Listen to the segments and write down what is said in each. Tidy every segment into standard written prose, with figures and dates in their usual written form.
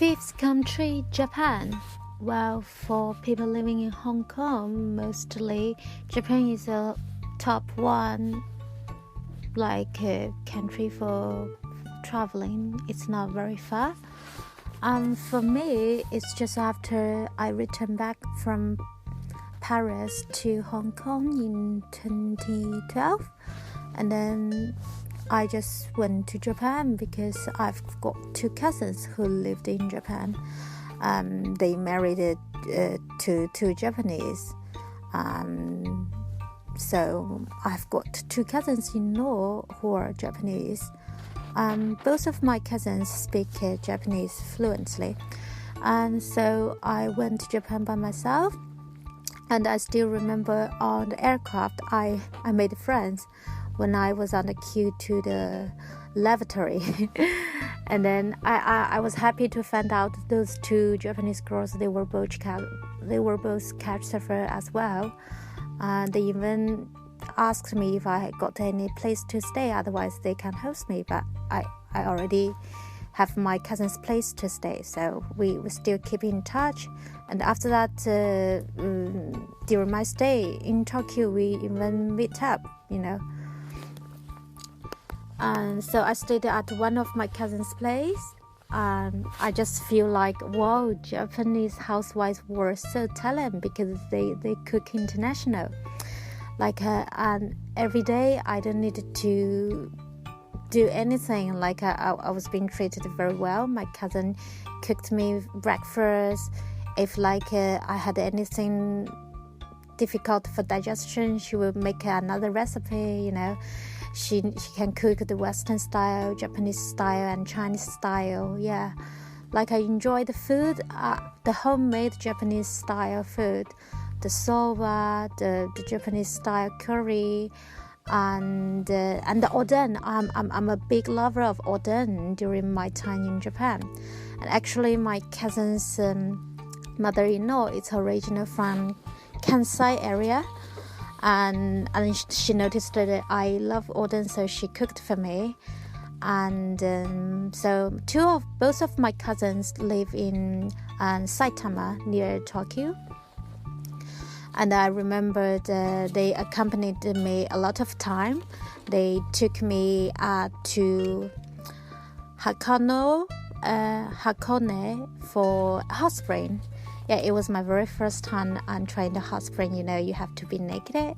Fifth country, Japan. Well, for people living in Hong Kong, mostly Japan is a top one country for traveling. It's not very far. For me, it's just after I returned back from Paris to Hong Kong in 2012, and then I just went to Japan because I've got two cousins who lived in Japan. They married to Japanese. So I've got two cousins-in-law who are Japanese. Both of my cousins speak Japanese fluently. And so I went to Japan by myself. And I still remember on the aircraft, I made friends when I was on the queue to the lavatory. And then I was happy to find out those two Japanese girls, they were both couch surfers as well. They even asked me if I had got any place to stay, otherwise they can host me. But I already have my cousin's place to stay, so we still keep in touch. And after that, during my stay in Tokyo, we even meet up, And so I stayed at one of my cousin's place. I just feel like, wow, Japanese housewives were so talented because they cook international. And every day I don't need to do anything. I was being treated very well. My cousin cooked me breakfast. If I had anything difficult for digestion, she would make another recipe. She can cook the Western style, Japanese style, and Chinese style. Yeah, I enjoy the food, the homemade Japanese style food, the soba, the Japanese style curry, and the oden. I'm a big lover of oden during my time in Japan. And actually, my cousin's mother-in-law is original from Kansai area. And she noticed that I love oden, so she cooked for me. And so both of my cousins live in Saitama near Tokyo. And I remember they accompanied me a lot of time. They took me to Hakone for hot spring. Yeah, it was my very first time trying the hot spring. You have to be naked.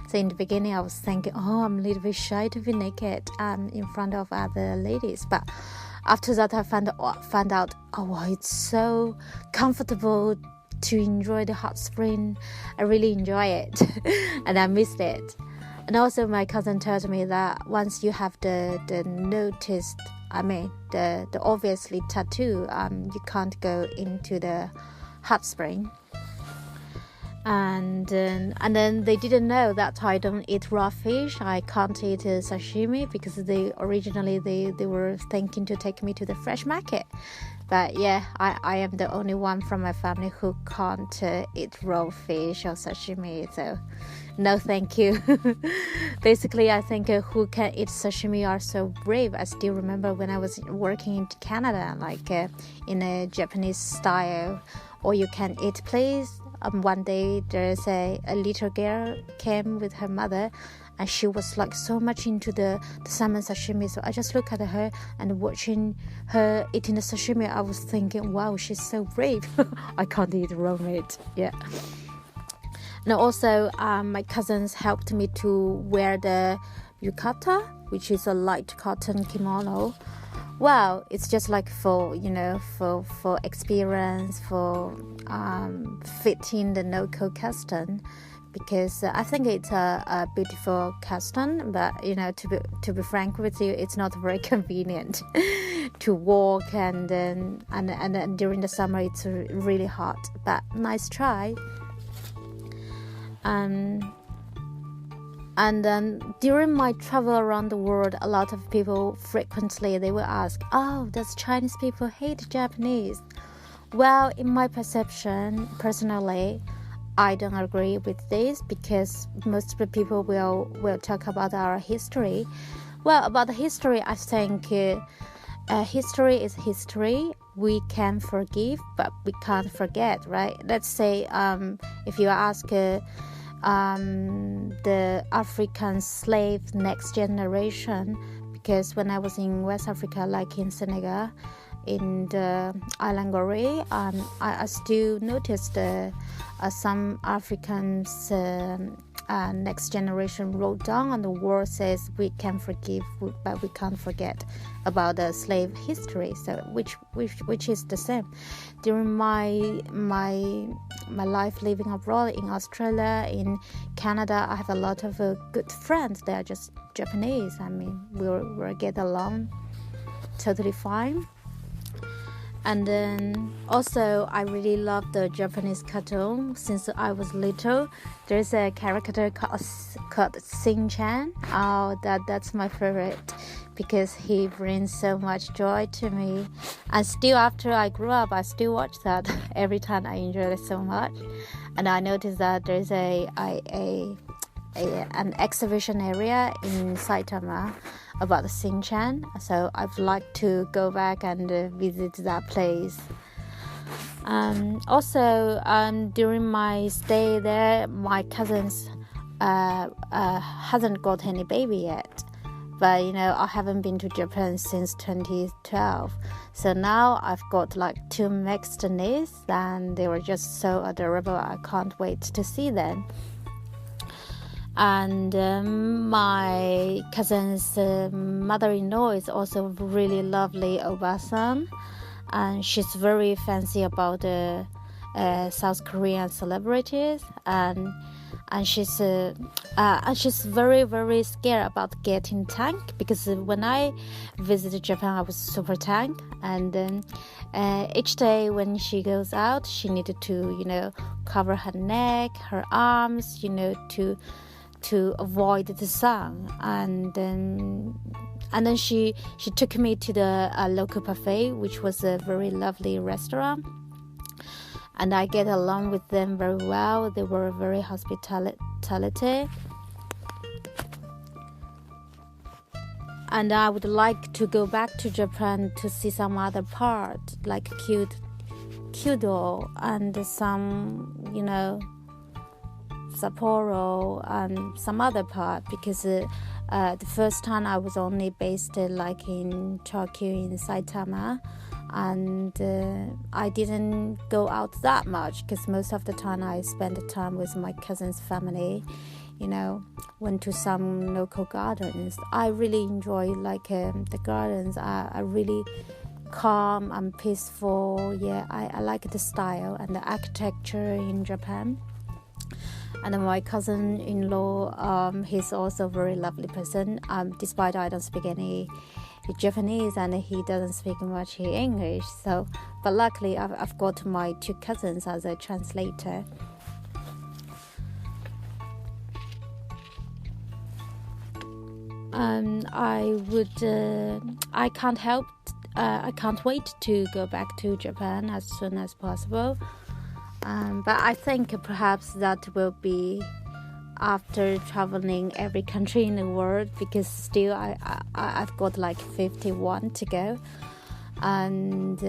So in the beginning, I was thinking, I'm a little bit shy to be naked in front of other ladies. But after that, I found out, it's so comfortable to enjoy the hot spring. I really enjoy it, and I missed it. And also, my cousin told me that once you have the obviously tattoo, you can't go into the hot spring. And then they didn't know that I don't eat raw fish. I can't eat sashimi because they were thinking to take me to the fresh market. But yeah, I am the only one from my family who can't eat raw fish or sashimi. So no, thank you. Basically, I think who can eat sashimi are so brave. I still remember when I was working in Canada, in a Japanese style, all you can eat place. One day there's a little girl came with her mother, and she was so much into the salmon sashimi. So I just look at her and watching her eating the sashimi. I was thinking, wow, she's so brave. I can't eat raw meat. Yeah. And also, my cousins helped me to wear the yukata, which is a light cotton kimono. Well, it's just for experience, for fitting the local custom, because I think it's a beautiful custom. But to be frank with you, it's not very convenient to walk, and during the summer it's really hot. But nice try. And then during my travel around the world, a lot of people frequently they will ask, does Chinese people hate Japanese? Well, in my perception, personally, I don't agree with this, because most of the people will talk about our history. Well, about the history, I think history is history. we can forgive, but we can't forget, right? Let's say if you ask the African slave next generation, because when I was in West Africa, like in Senegal, in the island Gorée, I still noticed some Africans next generation wrote down on the wall says we can forgive but we can't forget about the slave history, so which is the same. During my life living abroad in Australia, in Canada, I have a lot of good friends. They are just Japanese. I mean, we'll get along totally fine. And then also I really love the Japanese cartoon. Since I was little, there's a character called Shin-chan. Oh, that's my favorite, because he brings so much joy to me. And still after I grew up, I still watch that every time. I enjoy it so much. And I noticed that there's an exhibition area in Saitama about the Shin-chan, so I'd like to go back and visit that place. Also, during my stay there, my cousins hasn't got any baby yet, but I haven't been to Japan since 2012. So now I've got like 2 mixed nieces, and they were just so adorable. I can't wait to see them. And my cousin's mother-in-law is also really lovely Obasan, and she's very fancy about the South Korean celebrities, and she's very, very scared about getting tank, because when I visited Japan I was super tank, and then each day when she goes out she needed to cover her neck, her arms, to avoid the sun. And then she took me to the local buffet, which was a very lovely restaurant, and I get along with them very well. They were very hospitality, and I would like to go back to Japan to see some other part, like Kyoto and some Sapporo and some other part, because the first time I was only based like in Tokyo, in Saitama, and I didn't go out that much, because most of the time I spent the time with my cousin's family. Went to some local gardens. I really enjoy the gardens. Are really calm and peaceful. Yeah, I like the style and the architecture in Japan. And then my cousin-in-law, he's also a very lovely person. Despite I don't speak any Japanese and he doesn't speak much English. But luckily I've got my 2 cousins as a translator. I can't wait to go back to Japan as soon as possible. But I think perhaps that will be after traveling every country in the world, because still I've got like 51 to go. And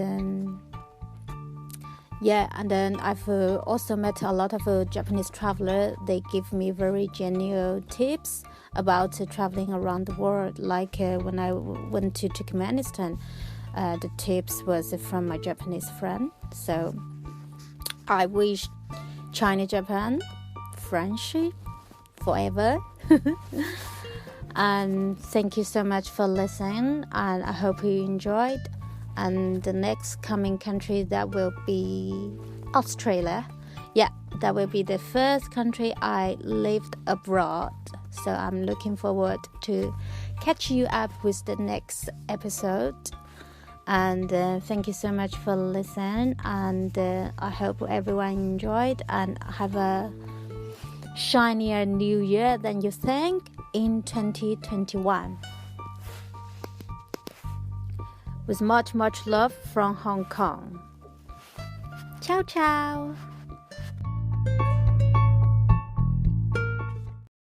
and then I've also met a lot of Japanese travelers. They give me very genuine tips about traveling around the world. Like when I went to Turkmenistan, the tips was from my Japanese friend. So I wish China-Japan friendship forever. And thank you so much for listening, and I hope you enjoyed. And the next coming country, that will be Australia. Yeah, that will be the first country I lived abroad. So I'm looking forward to catch you up with the next episode. And thank you so much for listening, and I hope everyone enjoyed and have a shinier new year than you think in 2021. With much love from Hong Kong. Ciao ciao.